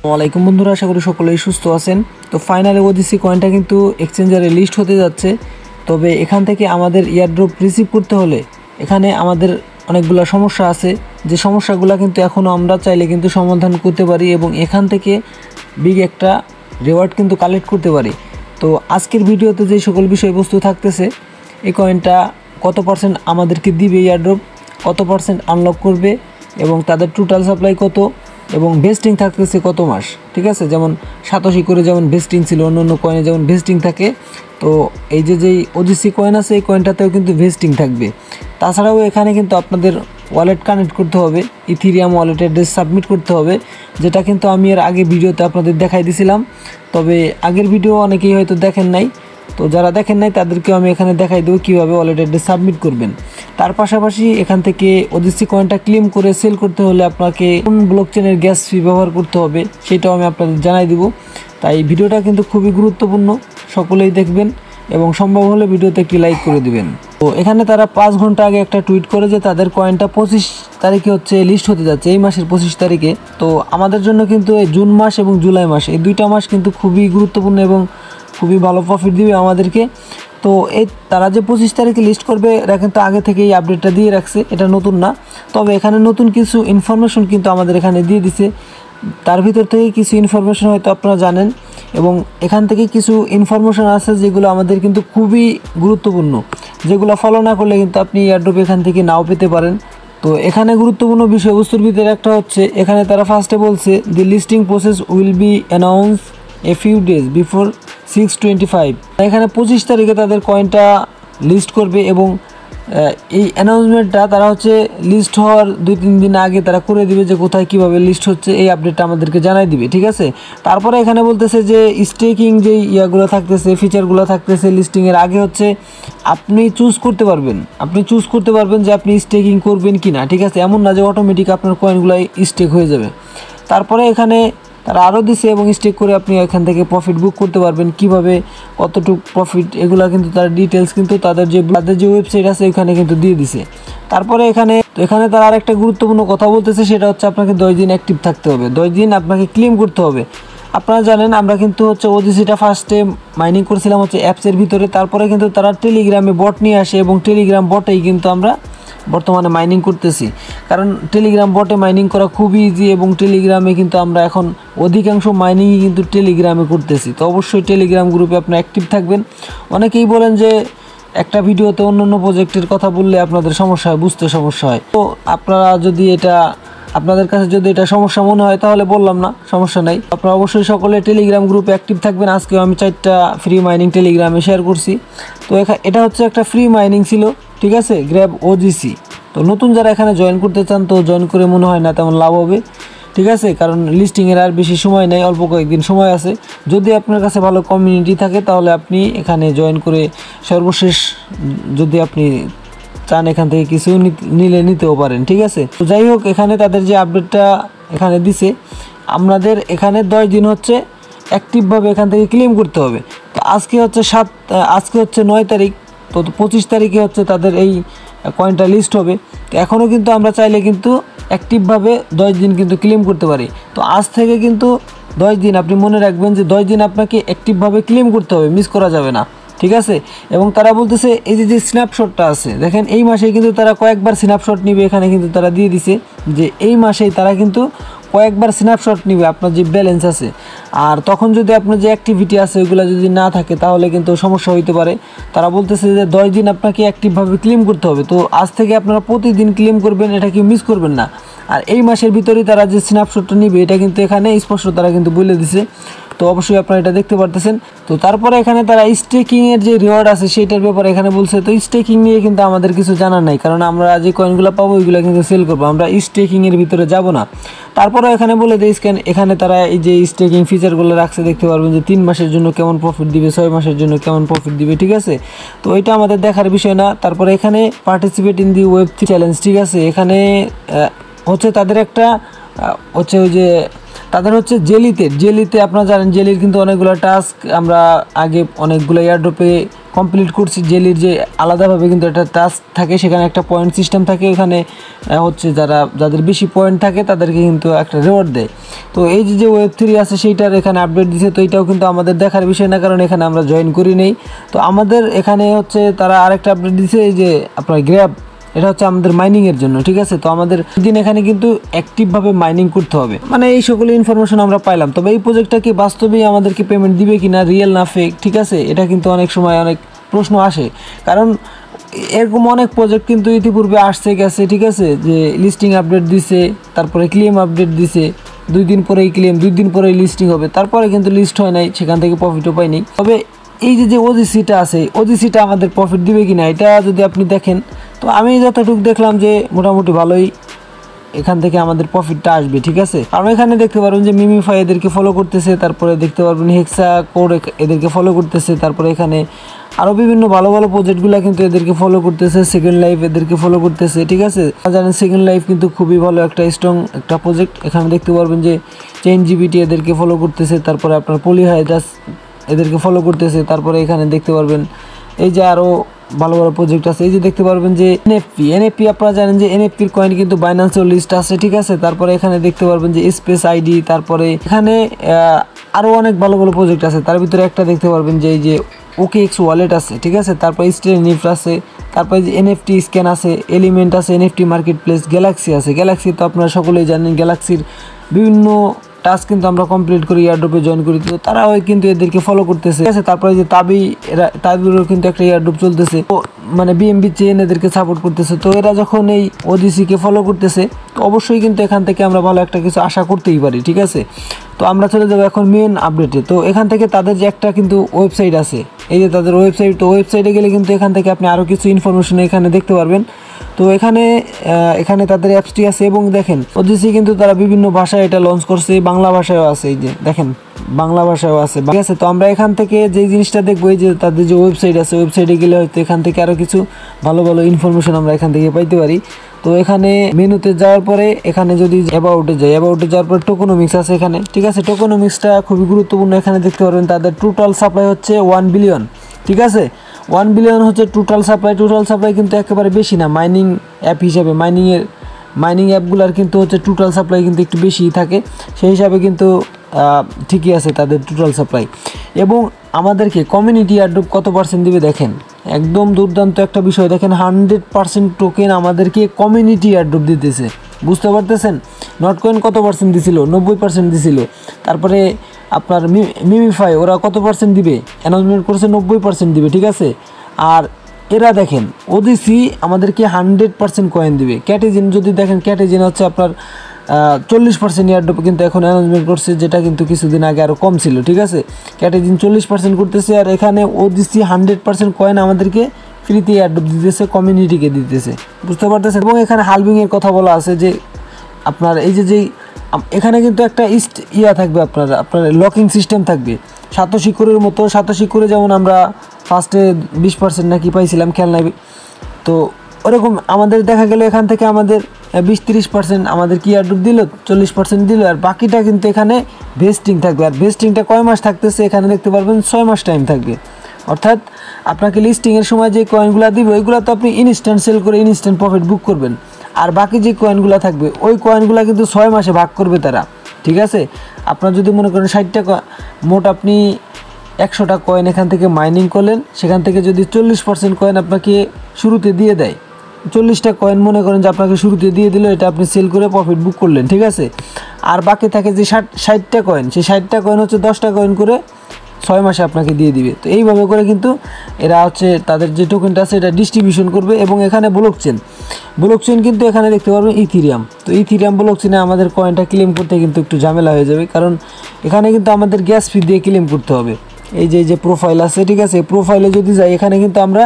ওয়ালাইকুম বন্ধুরা, আশা করি সকলেই সুস্থ আছেন। তো ফাইনালি ওজিসি কয়েনটা কিন্তু এক্সচেঞ্জারে লিস্ট হতে যাচ্ছে। তবে এখান থেকে আমাদের ইয়ারড্রপ রিসিভ করতে হলে এখানে আমাদের অনেকগুলো সমস্যা আছে, যে সমস্যাগুলো কিন্তু এখনও আমরা চাইলে কিন্তু সমাধান করতে পারি এবং এখান থেকে বিগ একটা রিওয়ার্ড কিন্তু কালেক্ট করতে পারি। তো আজকের ভিডিওতে যে সকল বিষয়বস্তু থাকতেছে, এই কয়েনটা কত পার্সেন্ট আমাদেরকে দিবে ইয়ারড্রপ, কত পার্সেন্ট আনলক করবে এবং তাদের টোটাল সাপ্লাই কত এবং ভেস্টিং থাকতেছে কত মাস, ঠিক আছে। যেমন 87 করে যেমন ভেস্টিং ছিল, অন্য অন্য কয়েনে যেমন ভেস্টিং থাকে, তো এই যেই ওজিসি কয়েন আছে এই কয়েনটাতেও কিন্তু ভেস্টিং থাকবে। তাছাড়াও এখানে কিন্তু আপনাদের ওয়ালেট কানেক্ট করতে হবে, ইথিরিয়াম ওয়ালেট অ্যাড্রেস সাবমিট করতে হবে, যেটা কিন্তু আমি এর আগে ভিডিওতে আপনাদের দেখাই দিয়েছিলাম। তবে আগের ভিডিও অনেকেই হয়তো দেখেন নাই, তো যারা দেখেন নাই তাদেরকেও আমি এখানে দেখাই দেবো কীভাবে ওয়ালেট অ্যাড্রেস সাবমিট করবেন। তার পাশাপাশি এখান থেকে ওজিসি কয়েনটা ক্লেম করে সেল করতে হলে আপনাকে কোন ব্লকচেনের গ্যাস ফি ব্যবহার করতে হবে সেটাও আমি আপনাদের জানাই দেবো। তাই ভিডিওটা কিন্তু খুবই গুরুত্বপূর্ণ, সকলেই দেখবেন এবং সম্ভব হলে ভিডিওতে একটি লাইক করে দিবেন। তো এখানে তারা 5 ঘন্টা আগে একটা টুইট করে যে তাদের কয়েনটা 25 তারিখে হচ্ছে লিস্ট হতে যাচ্ছে, এই মাসের 25 তারিখে। তো আমাদের জন্য কিন্তু এই জুন মাস এবং জুলাই মাস, এই দুইটা মাস কিন্তু খুবই গুরুত্বপূর্ণ এবং খুবই ভালো প্রফিট দিবে আমাদেরকে। তো এই তারা যে 25 তারিখে লিস্ট করবে এরা কিন্তু আগে থেকে এই আপডেটটা দিয়ে রাখছে, এটা নতুন না। তবে এখানে নতুন কিছু ইনফরমেশন কিন্তু আমাদের এখানে দিয়ে দিছে, তার ভিতর থেকে কিছু ইনফরমেশন হয়তো আপনারা জানেন এবং এখান থেকে কিছু ইনফরমেশন আছে যেগুলো আমাদের কিন্তু খুবই গুরুত্বপূর্ণ, যেগুলো ফলো না করলে কিন্তু আপনি এয়ারড্রপ এখান থেকে নাও পেতে পারেন। তো এখানে গুরুত্বপূর্ণ বিষয়বস্তুর ভিতরে একটা হচ্ছে, এখানে তারা ফার্স্টে বলছে the listing process will be announce a few days before 6/25। এখানে 25 তারিখে তাদের কয়েনটা লিস্ট করবে এবং এই অ্যানাউন্সমেন্টটা তারা হচ্ছে লিস্ট হওয়ার 2-3 দিন আগে তারা করে দিবে, যে কোথায় কীভাবে লিস্ট হচ্ছে এই আপডেটটা আমাদেরকে জানাই দিবে, ঠিক আছে। তারপরে এখানে বলতেছে যে স্টেকিং যেই ইয়াগুলো থাকতেছে, ফিচারগুলো থাকতেছে লিস্টিংয়ের আগে হচ্ছে আপনি চুজ করতে পারবেন যে আপনি স্টেকিং করবেন কি না, ঠিক আছে। এমন না যে অটোমেটিক আপনার কয়েনগুলো স্টেক হয়ে যাবে। তারপরে এখানে তারা আরও দিছে এবং স্টেক করে আপনি এখান থেকে প্রফিট বুক করতে পারবেন, কিভাবে কতটুকু প্রফিট, এগুলো কিন্তু তার ডিটেলস কিন্তু তাদের যে ওয়েবসাইট আছে ওখানে কিন্তু দিয়ে দিছে। তারপরে এখানে তারা আরেকটা গুরুত্বপূর্ণ কথা বলতেছে, সেটা হচ্ছে আপনাকে 10 দিন অ্যাক্টিভ থাকতে হবে, 10 দিন আপনাকে ক্লেম করতে হবে। আপনারা জানেন আমরা কিন্তু হচ্ছে ওজিসিটা ফার্স্টে মাইনিং করছিলাম হচ্ছে অ্যাপসের ভিতরে, তারপরে কিন্তু তারা টেলিগ্রামে বট নিয়ে আসে এবং টেলিগ্রাম বটেই কিন্তু আমরা বর্তমানে মাইনিং করতেছি, কারণ টেলিগ্রাম বটে মাইনিং করা খুবই ইজি এবং টেলিগ্রামে কিন্তু আমরা এখন অধিকাংশ মাইনিংই কিন্তু টেলিগ্রামে করতেছি। তো অবশ্যই টেলিগ্রাম গ্রুপে আপনারা অ্যাক্টিভ থাকবেন। অনেকেই বলেন যে একটা ভিডিওতে অন্য অন্য প্রজেক্টের কথা বললে আপনাদের সমস্যা হয়, বুঝতে সমস্যা হয়। তো আপনাদের কাছে যদি এটা সমস্যা মনে হয় তাহলে বললাম না, সমস্যা নাই। আপনারা অবশ্যই সকলে টেলিগ্রাম গ্রুপে অ্যাক্টিভ থাকবেন। আজকেও আমি 4টা ফ্রি মাইনিং টেলিগ্রামে শেয়ার করছি। তো এটা হচ্ছে একটা ফ্রি মাইনিং ছিল, ঠিক আছে, গ্র্যাব ওজিসি। তো নতুন যারা এখানে জয়েন করতে চান তো জয়েন করে মনে হয় না তেমন লাভ হবে, ঠিক আছে, কারণ লিস্টিংয়ের আর বেশি সময় নেই, অল্প কয়েকদিন সময় আছে। যদি আপনার কাছে ভালো কমিউনিটি থাকে তাহলে আপনি এখানে জয়েন করে সর্বশেষ যদি আপনি চান এখান থেকে কিছু নিতেও পারেন, ঠিক আছে। তো যাই হোক, এখানে তাদের যে আপডেটটা এখানে দিছে, আমাদের এখানে 10 দিন হচ্ছে অ্যাক্টিভভাবে এখান থেকে ক্লেম করতে হবে। তো আজকে হচ্ছে 9 তারিখ, তো 25 তারিখে হচ্ছে তাদের এই কয়েনটা লিস্ট হবে। তো এখনও কিন্তু আমরা চাইলে কিন্তু অ্যাক্টিভভাবে 10 দিন কিন্তু ক্লেম করতে পারি। তো আজ থেকে কিন্তু 10 দিন আপনি মনে রাখবেন যে 10 দিন আপনাকে অ্যাক্টিভভাবে ক্লেম করতে হবে, মিস করা যাবে না, ঠিক আছে। এবং তারা বলতেছে এই যে স্ন্যাপশটটা আছে, দেখেন এই মাসে কিন্তু তারা কয়েকবার স্ন্যাপশট নিবে, এখানে কিন্তু তারা দিয়ে দিছে যে এই মাসেই তারা কিন্তু কয়েকবার স্ন্যাপশট নিবে আপনার যে ব্যালেন্স আছে। আর তখন যদি আপনার যে অ্যাক্টিভিটি আছে ওইগুলো যদি না থাকে তাহলে কিন্তু সমস্যা হইতে পারে। তারা বলতেছে যে 10 দিন আপনাকে অ্যাক্টিভভাবে ক্লেম করতে হবে। তো আজ থেকে আপনারা প্রতিদিন ক্লেম করবেন, এটা কি মিস করবেন না। আর এই মাসের ভিতরেই তারা যে স্ন্যাপশটটা নিবে এটা কিন্তু এখানে স্পষ্ট তারা কিন্তু বলে দিছে। তো অবশ্যই আপনারা এটা দেখতে পারতেছেন। তো তারপরে এখানে তারা স্টেকিংয়ের যে রিওয়ার্ড আছে সেটার ব্যাপারে এখানে বলছে। তো স্টেকিং নিয়ে কিন্তু আমাদের কিছু জানার নাই, কারণ আমরা যে কয়েনগুলো পাবো ওইগুলো কিন্তু সেল করবো, আমরা স্টেকিংয়ের ভিতরে যাব না। তারপরে এখানে বলে দেয় এখানে তারা এই যে স্টেকিং ফিচারগুলো রাখছে, দেখতে পারবেন যে 3 মাসের জন্য কেমন প্রফিট দিবে, 6 মাসের জন্য কেমন প্রফিট দিবে, ঠিক আছে। তো এটা আমাদের দেখার বিষয় না। তারপরে এখানে participate in the web challenge, ঠিক আছে, এখানে হচ্ছে তাদের একটা হচ্ছে ওই যে তাদের হচ্ছে জেলিতে আপনারা জানেন জেলির কিন্তু অনেকগুলো টাস্ক আমরা আগে অনেকগুলো এয়ারড্রপে কমপ্লিট করছি। জেলির যে আলাদাভাবে কিন্তু একটা টাস্ক থাকে, সেখানে একটা পয়েন্ট সিস্টেম থাকে, ওখানে হচ্ছে যাদের বেশি পয়েন্ট থাকে তাদেরকে কিন্তু একটা রিওয়ার্ড দেয়। তো এই যে Web3 আছে সেইটার এখানে আপডেট দিছে, তো এইটাও কিন্তু আমাদের দেখার বিষয় না, কারণ এখানে আমরা জয়েন করি নেই। তো আমাদের এখানে হচ্ছে তারা আরেকটা আপডেট দিছে, এই যে আপনার গ্র্যাব, এটা হচ্ছে আমাদের মাইনিংয়ের জন্য, ঠিক আছে। তো আমাদের দিন এখানে কিন্তু অ্যাক্টিভভাবে মাইনিং করতে হবে, মানে এই সকল ইনফরমেশন আমরা পাইলাম। তবে এই প্রজেক্টটা কি বাস্তবেই আমাদেরকে পেমেন্ট দিবে কি না, রিয়েল না ফেক, ঠিক আছে, এটা কিন্তু অনেক সময় অনেক প্রশ্ন আসে। কারণ এরকম অনেক প্রজেক্ট কিন্তু ইতিপূর্বে আসছে গেছে, ঠিক আছে, যে লিস্টিং আপডেট দিছে, তারপরে ক্লেম আপডেট দিছে, 2 দিন পরেই ক্লেম, 2 দিন পরেই লিস্টিং হবে, তারপরে কিন্তু লিস্ট হয় নাই, সেখান থেকে প্রফিটও পাইনি। তবে এই যে ওজিসিটা আছে, ওজিসিটা আমাদের প্রফিট দিবে কিনা এটা যদি আপনি দেখেন, তো আমি যতটুকু দেখলাম যে মোটামুটি ভালোই এখান থেকে আমাদের প্রফিটটা আসবে, ঠিক আছে। কারণ এখানে দেখতে পারবেন যে মিমিফাই এদেরকে ফলো করতেছে, তারপরে দেখতে পারবেন হেক্সা কোড এদেরকে ফলো করতেছে, তারপরে এখানে আরও বিভিন্ন ভালো ভালো প্রজেক্টগুলো কিন্তু এদেরকে ফলো করতেছে, সেকেন্ড লাইফ এদেরকে ফলো করতেছে, ঠিক আছে। জানেন সেকেন্ড লাইফ কিন্তু খুবই ভালো একটা স্ট্রং একটা প্রজেক্ট। এখানে দেখতে পারবেন যে ChainGPT এদেরকে ফলো করতেছে, তারপরে আপনার পলিহাইড্রাস এদেরকে ফলো করতেছে, তারপরে এখানে দেখতে পারবেন এই যে আরও ভালো ভালো প্রজেক্ট আছে। এই যে দেখতে পারবেন যে এনএফপি আপনারা জানেন যে এনএফপির কয়েন কিন্তু বাইন্যান্সের লিস্ট আছে, ঠিক আছে। তারপরে এখানে দেখতে পারবেন যে স্পেস আইডি, তারপরে এখানে আরও অনেক ভালো ভালো প্রজেক্ট আছে। তার ভিতরে একটা দেখতে পারবেন যে এই যে OKX ওয়ালেট আছে, ঠিক আছে। তারপরে স্টেনিফ আছে, তারপরে যে NFT স্ক্যান আছে, এলিমেন্ট আছে, NFT মার্কেট প্লেস, গ্যালাক্সি আছে। গ্যালাক্সি তো আপনারা সকলেই জানেন, গ্যালাক্সির বিভিন্ন টাস্ক কিন্তু আমরা কমপ্লিট করি, এয়ারড্রপে জয়েন করি, তো তারাও কিন্তু এদেরকে ফলো করতেছে, ঠিক আছে। তারপরে যে তাবিরও কিন্তু একটা এয়ারড্রপ চলতেছে, তো মানে BNB চেইন এদেরকে সাপোর্ট করতেছে। তো এরা যখন এই ওজিসিকে ফলো করতেছে, তো অবশ্যই কিন্তু এখান থেকে আমরা ভালো একটা কিছু আশা করতেই পারি, ঠিক আছে। তো আমরা চলে যাবো এখন মেন আপডেটে। তো এখান থেকে তাদের যে একটা কিন্তু ওয়েবসাইট আছে, এই যে তাদের ওয়েবসাইট, তো ওয়েবসাইটে গেলে কিন্তু এখান থেকে আপনি আরও কিছু ইনফরমেশন এখানে দেখতে পারবেন। তো এখানে তাদের অ্যাপসটি আছে, এবং দেখেন ওজিসি কিন্তু তারা বিভিন্ন ভাষায় এটা লঞ্চ করছে, বাংলা ভাষায়ও আছে, এই যে দেখেন বাংলা ভাষায়ও আছে, ঠিক আছে। তো আমরা এখান থেকে যে জিনিসটা দেখবো, এই যে তাদের যে ওয়েবসাইট আছে, ওয়েবসাইটে গেলে হয়তো এখান থেকে আরও কিছু ভালো ভালো ইনফরমেশন আমরা এখান থেকে পাইতে পারি। তো এখানে মেনুতে যাওয়ার পরে এখানে যদি অ্যাবাউটে যাওয়ার পরে টোকোনমিক্স আছে এখানে, ঠিক আছে। টোকোনমিক্সটা খুবই গুরুত্বপূর্ণ। এখানে দেখতে পারবেন তাদের টোটাল সাপ্লাই হচ্ছে 1 বিলিয়ন, ঠিক আছে। 1 বিলিয়ন হচ্ছে টোটাল সাপ্লাই কিন্তু একেবারে বেশি না। মাইনিং অ্যাপ হিসাবে মাইনিং অ্যাপগুলোর কিন্তু হচ্ছে টোটাল সাপ্লাই কিন্তু একটু বেশিই থাকে, সেই হিসাবে কিন্তু ঠিকই আছে তাদের টোটাল সাপ্লাই। এবং আমাদেরকে কমিউনিটি এয়ারড্রপ কত পার্সেন্ট দিবে দেখেন, একদম দুর্দান্ত একটা বিষয়। দেখেন 100% টোকেন আমাদেরকে কমিউনিটি এয়ারড্রপ দিতেছে, বুঝতে পারতেছেন। নটকয়েন কত পার্সেন্ট দিছিল, 90% দিছিল। তারপরে আপনার মিমিফাই ওরা কত পার্সেন্ট দিবে, অ্যানাউন্সমেন্ট করছে 90% দিবে, ঠিক আছে। আর এরা দেখেন ওজিসি আমাদেরকে 100% কয়েন দিবে। ক্যাটেজিন যদি দেখেন, ক্যাটেজিন হচ্ছে আপনার 40% এয়ারড্রপ কিন্তু এখন অ্যানাউন্সমেন্ট করছে, যেটা কিন্তু কিছুদিন আগে আরও কম ছিল, ঠিক আছে। ক্যাটেজিন 40% করতেছে, আর এখানে ওজিসি 100% কয়েন আমাদেরকে ফ্রিতে এয়ারড্রপ দিতেছে, কমিউনিটিকে দিতেছে, বুঝতে পারতেছে। এবং এখানে হালভিংয়ের কথা বলা আছে, যে আপনার এই যে এখানে কিন্তু একটা থাকবে, আপনার লকিং সিস্টেম থাকবে সাতোশি কোরের মতো। সাতোশি কোরে যেমন আমরা ফার্স্টে 20% নাকি পাইছিলাম, খেয়াল নাই। তো ওরকম আমাদের দেখা গেল এখান থেকে আমাদের 20-30% আমাদের কি এয়ারড্রপ দিল, 40% দিল, আর বাকিটা কিন্তু এখানে ভেস্টিং থাকবে। আর ভেস্টিংটা কয় মাস থাকতেছে এখানে দেখতে পারবেন, 6 মাস টাইম থাকবে। অর্থাৎ আপনাকে লিস্টিংয়ের সময় যে কয়েনগুলো দিবে ওইগুলো তো আপনি ইনস্ট্যান্ট সেল করে ইনস্ট্যান্ট প্রফিট বুক করবেন, আর বাকি যে কয়েনগুলো থাকবে ওই কয়েনগুলো কিন্তু 6 মাসে ভাগ করবে তারা, ঠিক আছে। আপনার যদি মনে করেন 60টা মোট আপনি 100টা কয়েন এখান থেকে মাইনিং করলেন, সেখান থেকে যদি 40% কয়েন আপনাকে শুরুতে দিয়ে দেয়, 40টা কয়েন মনে করেন যে আপনাকে শুরুতে দিয়ে দিল, এটা আপনি সেল করে প্রফিট বুক করলেন, ঠিক আছে। আর বাকি থাকে যে 60টা কয়েন, সেই 60টা কয়েন হচ্ছে 10টা কয়েন করে 6 মাসে আপনাকে দিয়ে দিবে। তো এইভাবে করে কিন্তু এরা হচ্ছে তাদের যে টোকেনটা আছে এটা ডিস্ট্রিবিউশন করবে। এবং এখানে ব্লকচেন কিন্তু এখানে দেখতে পারবেন ইথিরিয়াম। তো ইথিরিয়াম ব্লকচেনে আমাদের কয়েনটা ক্লেম করতে কিন্তু একটু ঝামেলা হয়ে যাবে, কারণ এখানে কিন্তু আমাদের গ্যাস ফি দিয়ে ক্লেম করতে হবে। এই যে প্রোফাইল আছে, ঠিক আছে, প্রোফাইলে যদি যাই এখানে কিন্তু আমরা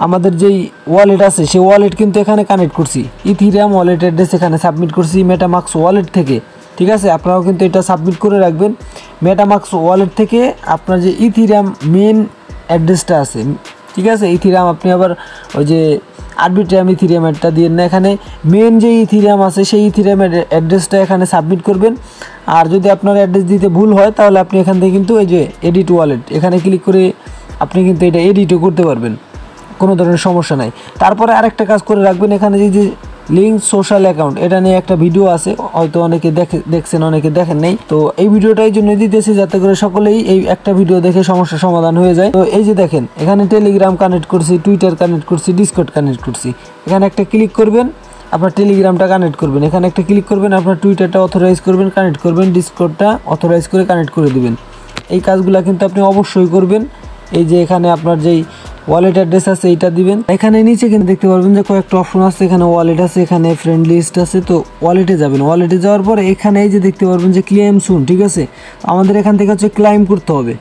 আমাদের যেই ওয়ালেট আছে সেই ওয়ালেট কিন্তু এখানে কানেক্ট করছি, ইথিরিয়াম ওয়ালেট অ্যাড্রেস এখানে সাবমিট করছি মেটামাক্স ওয়ালেট থেকে, ঠিক আছে। আপনারাও কিন্তু এটা সাবমিট করে রাখবেন মেটামাক্স ওয়ালেট থেকে। আপনার যে ইথিরিয়াম মেন অ্যাড্রেসটা আছে, ঠিক আছে, ইথিরিয়াম আপনি আবার ওই যে আরবিট্রাম ইথিরিয়াম অ্যাডটা দিবেন না, এখানে মেন যে ইথিরিয়াম আছে সেই ইথিরিয়ামের অ্যাড্রেসটা এখানে সাবমিট করবেন। আর যদি আপনার অ্যাড্রেস দিতে ভুল হয় তাহলে আপনি এখান থেকে কিন্তু এই যে এডিট ওয়ালেট এখানে ক্লিক করে আপনি কিন্তু এটা এডিটও করতে পারবেন, কোনো ধরনের সমস্যা নাই। তারপরে আরেকটা কাজ করে রাখবেন, এখানে যে লিঙ্ক সোশ্যাল অ্যাকাউন্ট এটা নিয়ে একটা ভিডিও আছে, হয়তো অনেকে দেখছেন অনেকে দেখেন নাই। তো এই ভিডিওটা এই জন্য দিতেছি যাতে করে সকলেই এই একটা ভিডিও দেখে সমস্যার সমাধান হয়ে যায়। তো এই যে দেখেন এখানে টেলিগ্রাম কানেক্ট করছি, টুইটার কানেক্ট করছি, ডিসকর্ড কানেক্ট করছি। এখানে একটা ক্লিক করবেন, আপনার টেলিগ্রামটা কানেক্ট করবেন, এখানে একটা ক্লিক করবেন, আপনার টুইটারটা অথরাইজ করবেন, কানেক্ট করবেন, ডিসকর্ডটা অথরাইজ করে কানেক্ট করে দিবেন। এই কাজগুলো কিন্তু আপনি অবশ্যই করবেন। এই যে এখানে আপনার যেই ওয়ালেট অ্যাড্রেস আছে এইটা দিবেন। এখানে নিচে কিন্তু দেখতে পারবেন যে কয়েকটা অপশন আছে, এখানে ওয়ালেট আছে, এখানে ফ্রেন্ড লিস্ট আছে। তো ওয়ালেটে যাবেন, ওয়ালেটে যাওয়ার পরে এখানে এই যে দেখতে পারবেন যে ক্লেম সুন, ঠিক আছে। আমাদের এখান থেকে হচ্ছে ক্লাইম করতে হবে।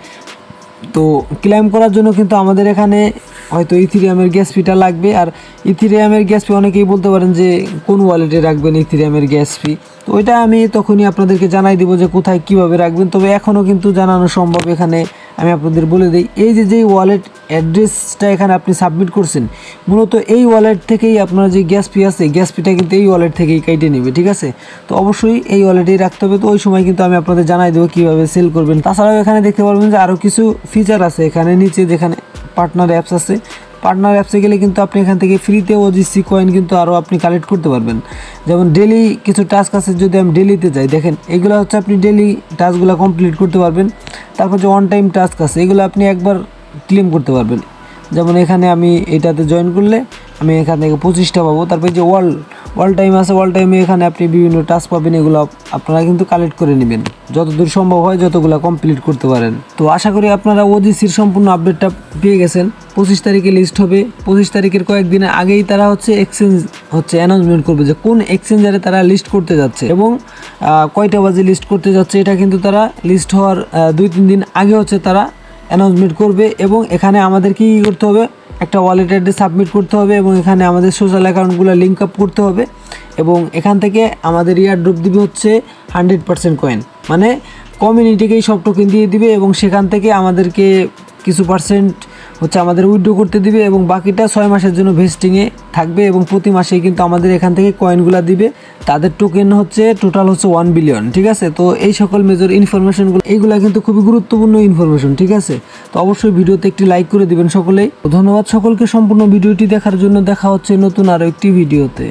তো ক্লেম করার জন্য কিন্তু আমাদের এখানে হয়তো ইথিরিয়ামের গ্যাস ফিটা লাগবে। আর ইথিরিয়ামের গ্যাস ফি অনেকেই বলতে পারেন যে কোন ওয়ালেটে রাখবেন ইথিরিয়ামের গ্যাস ফি, তো ওইটা আমি তখনই আপনাদেরকে জানাই দিব যে কোথায় কিভাবে রাখবেন। তবে এখনও কিন্তু জানানো সম্ভব, এখানে আমি আপনাদের বলে দিই। এই যে ওয়ালেট অ্যাড্রেসটা এখানে আপনি সাবমিট করছেন, মূলত এই ওয়ালেট থেকেই আপনার যে গ্যাস ফি আছে গ্যাস ফিটা কিন্তু এই ওয়ালেট থেকেই কেটে নেবে, ঠিক আছে। তো অবশ্যই এই ওয়ালেটেই রাখতে হবে। তো ওই সময় কিন্তু আমি আপনাদের জানাই দেবো কীভাবে সেল করবেন। তাছাড়াও এখানে দেখতে পারবেন যে আরও কিছু ফিচার আছে, এখানে নিচে যেখানে পার্টনার অ্যাপস আছে, পার্টনার অ্যাপসে গেলে কিন্তু আপনি এখান থেকে ফ্রিতে ওজিসি কয়েন কিন্তু আরও আপনি কালেক্ট করতে পারবেন। যেমন ডেলি কিছু টাস্ক আছে, যদি আমি ডেলিতে যাই দেখেন এগুলো হচ্ছে আপনি ডেলি টাস্কগুলো কমপ্লিট করতে পারবেন। তারপর যে অন টাইম টাস্ক আছে এগুলো আপনি একবার ক্লেম করতে পারবেন। যেমন এখানে আমি এটাতে জয়েন করলে আমি এখান থেকে 25টা পাবো। তারপরে যে ওয়াল টাইম আছে, ওয়াল টাইমে এখানে আপনি বিভিন্ন টাস্ক পাবেন, এগুলো আপনারা কিন্তু কালেক্ট করে নেবেন যতদূর সম্ভব হয়, যতগুলো কমপ্লিট করতে পারেন। তো আশা করি আপনারা ওজিসির সম্পূর্ণ আপডেটটা পেয়ে গেছেন। 25 তারিখে লিস্ট হবে। 25 তারিখের কয়েকদিনের আগেই তারা হচ্ছে এক্সচেঞ্জ হচ্ছে অ্যানাউন্সমেন্ট করবে যে কোন এক্সচেঞ্জারে তারা লিস্ট করতে যাচ্ছে এবং কয়টা বাজে লিস্ট করতে যাচ্ছে। এটা কিন্তু তারা লিস্ট হওয়ার 2-3 দিন আগে হচ্ছে তারা অ্যানাউন্সমেন্ট করবে। এবং এখানে আমাদের কী করতে হবে, একটা ওয়ালেট অ্যাড্রেস সাবমিট করতে হবে এবং এখানে আমাদের সোশ্যাল অ্যাকাউন্টগুলো লিঙ্ক আপ করতে হবে। এবং এখান থেকে আমাদের ইয়ারড্রপ দিবে হচ্ছে 100% কয়েন, মানে কমিউনিটিকেই সব টোকেন দিয়ে দিবে এবং সেখান থেকে আমাদেরকে কিছু পার্সেন্ট হচ্ছে আমাদের উইথড্র করতে দিবে এবং বাকিটা 6 মাসের জন্য ভেস্টিংয়ে থাকবে এবং প্রতি মাসেই কিন্তু আমাদের এখান থেকে কয়েনগুলো দিবে। তাদের টোকেন হচ্ছে টোটাল হচ্ছে 1 বিলিয়ন, ঠিক আছে। তো এই সকল মেজর ইনফরমেশনগুলো এইগুলো কিন্তু খুবই গুরুত্বপূর্ণ ইনফরমেশন, ঠিক আছে। তো অবশ্যই ভিডিওতে একটি লাইক করে দিবেন সকলেই। ধন্যবাদ সকলকে সম্পূর্ণ ভিডিওটি দেখার জন্য। দেখা হচ্ছে নতুন আরও একটি ভিডিওতে।